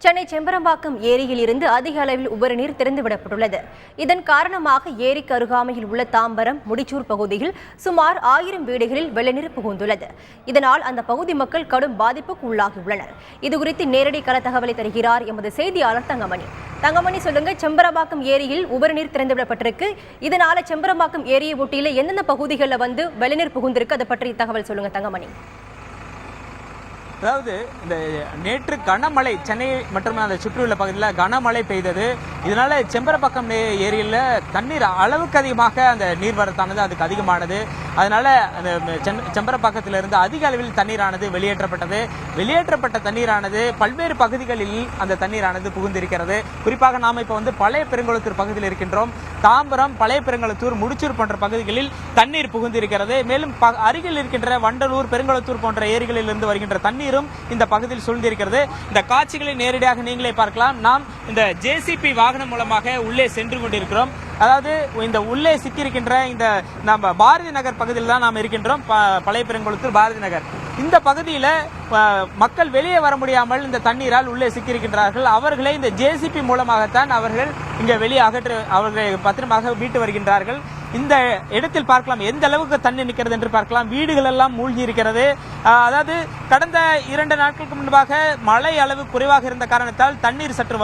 சென்னை செம்பரம்பாக்கம் ஏரியில் இருந்து அதிக அளவில் உபரி நீர் திறந்துவிடப்பட்டுள்ளது. இதன் காரணமாக ஏரிக்கு அருகாமையில் உள்ள தாம்பரம், முடிச்சூர் பகுதியில் சுமார் 1000 வீடுகளில் வெள்ளநீர் புகுந்துள்ளது. இதனால் அந்த பகுதி மக்கள் கடும் பாதிப்புக்கு உள்ளாகியுள்ளனர். இதுகுறித்து நேரடி கள தகவலை தருகிறார் எமது செய்தியாளர் தங்கமணி. தங்கமணி, சொல்லுங்க, செம்பரம்பாக்கம் ஏரியில் உபரி நீர் திறந்துவிடப்பட்டிருக்கு. இதனால செம்பரம்பாக்கம் ஏரியை ஒட்டியில எந்தெந்த பகுதிகளில் வெள்ளநீர் புகுந்திருக்கு, அதை பற்றி தகவல் சொல்லுங்க தங்கமணி. அதாவது இந்த நேற்று கனமழை சென்னை மற்றும் அந்த சுற்றியுள்ள பகுதியில் கனமழை பெய்தது. இதனால செம்பரம்பாக்கம் ஏரியில் தண்ணீர் அளவுக்கு அதிகமாக அந்த நீர்வரத்தானது அதுக்கு அதிகமானது. அதனால அந்த செம்பரம்பாக்கத்திலிருந்து அதிக அளவில் தண்ணீரானது வெளியேற்றப்பட்டது. வெளியேற்றப்பட்ட தண்ணீரானது பல்வேறு பகுதிகளில் அந்த தண்ணீரானது புகுந்திருக்கிறது. குறிப்பாக நாம் இப்போ பழைய பெருங்குளத்தூர் பகுதியில் இருக்கின்றோம். தாம்பரம், பழைய பெருங்குளத்தூர், முடிச்சூர் போன்ற பகுதிகளில் தண்ணீர் புகுந்திருக்கிறது. மேலும் அருகில் இருக்கின்ற வண்டலூர், பெருங்குளத்தூர் போன்ற ஏரிகளில் இருந்து வருகின்ற தண்ணீரும் இந்த பகுதியில் சூழ்ந்திருக்கிறது. இந்த காட்சிகளை நேரடியாக நீங்களே பார்க்கலாம். நாம் இந்த ஜேசிபி வாகனம் மூலமாக உள்ளே சென்று கொண்டிருக்கிறோம். அதாவது இந்த உள்ளே சிக்கியிருக்கின்ற இந்த நம்ம பாரதி நகர் பகுதியில் தான் நாம் இருக்கின்றோம். பழைய பெருங்குளத்தூர் பாரதி நகர் இந்த பகுதியில் மக்கள் வெளியே வர முடியாமல் இந்த தண்ணீரால் உள்ளே சிக்கியிருக்கின்றார்கள். அவர்களை இந்த ஜேசிபி மூலமாகத்தான் அவர்கள் இங்கே வெளியே அவர்களை பத்திரமாக மீட்டு வருகின்றார்கள். இந்த இடத்தில் பார்க்கலாம் எந்த அளவுக்கு தண்ணி நிற்கிறது என்று பார்க்கலாம். வீடுகள் எல்லாம் மூழ்கி இருக்கிறது. அதாவது கடந்த 2 நாட்களுக்கு முன்பாக மழை அளவு குறைவாக இருந்த காரணத்தால் தண்ணீர் சற்று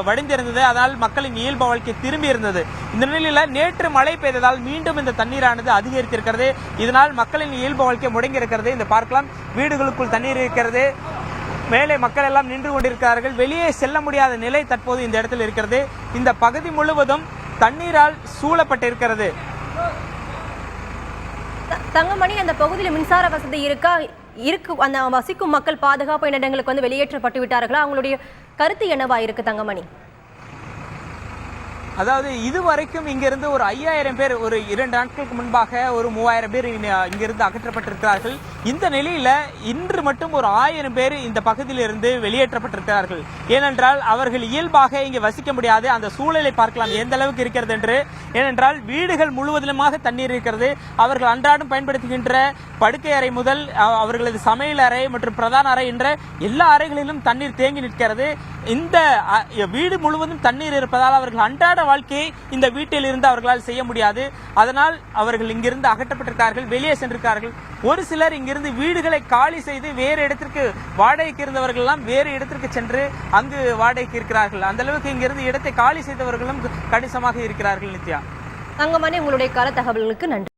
வடிந்திருந்தது. அதனால் மக்களின் இயல்பு வாழ்க்கை திரும்பி இருந்தது. இந்த நிலையில் நேற்று மழை பெய்ததால் மீண்டும் இந்த தண்ணீரானது அதிகரித்திருக்கிறது. இதனால் மக்களின் இயல்பு வாழ்க்கை முடங்கி இருக்கிறது. இந்த பார்க்கலாம், வீடுகளுக்குள் தண்ணீர் இருக்கிறது. மேலே மக்கள் எல்லாம் நின்று கொண்டிருக்கிறார்கள். வெளியே செல்ல முடியாத நிலை தற்போது இந்த இடத்தில் இருக்கிறது. இந்த பகுதி முழுவதும் தண்ணீரால் சூழப்பட்டிருக்கிறது. தங்கமணி, அந்த பகுதியில் மின்சார வசதி இருக்கு அந்த வசிக்கும் மக்கள் பாதுகாப்பு இடங்களுக்கு வெளியேற்றப்பட்டு விட்டார்களா? அவங்களுடைய கருத்து என்னவா இருக்கு தங்கமணி? அதாவது இதுவரைக்கும் இங்கிருந்து ஒரு 5000 பேர், ஒரு 2 நாட்களுக்கு முன்பாக ஒரு 3000 பேர் இங்கிருந்து அகற்றப்பட்டிருக்கிறார்கள். இந்த நிலையில இன்று மட்டும் ஒரு 1000 பேர் இந்த பகுதியிலிருந்து வெளியேற்றப்பட்டிருக்கிறார்கள். ஏனென்றால் அவர்கள் இயல்பாக இங்கே வசிக்க முடியாது. அந்த சூழலை பார்க்கலாம் எந்த அளவுக்கு இருக்கிறது என்று. ஏனென்றால் வீடுகள் முழுவதுமாக தண்ணீர் இருக்கிறது. அவர்கள் அன்றாடம் பயன்படுத்துகின்ற படுக்கை அறை முதல் அவர்களது சமையல் அறை மற்றும் பிரதான அறை என்ற எல்லா அறைகளிலும் தண்ணீர் தேங்கி நிற்கிறது. இந்த வீடு முழுவதும் தண்ணீர் இருப்பதால் அவர்கள் அன்றாட வாழ்க்கையை இந்த வீட்டில் இருந்து அவர்களால் செய்ய முடியாது. அதனால் அவர்கள் இங்கிருந்து அகற்றப்பட்டிருக்கிறார்கள், வெளியே சென்றிருக்கிறார்கள். ஒரு சிலர் இங்கிருந்து வீடுகளை காலி செய்து வேறு இடத்திற்கு வாடகைக்கு இருந்தவர்கள் எல்லாம் வேறு இடத்திற்கு சென்று அங்கு வாடகைக்கு இருக்கிறார்கள். அந்த அளவுக்கு இங்கிருந்து இடத்தை காலி செய்தவர்களும் கணிசமாக இருக்கிறார்கள். நித்யா, தங்கமணி, உங்களுடைய கள தகவல்களுக்கு நன்றி.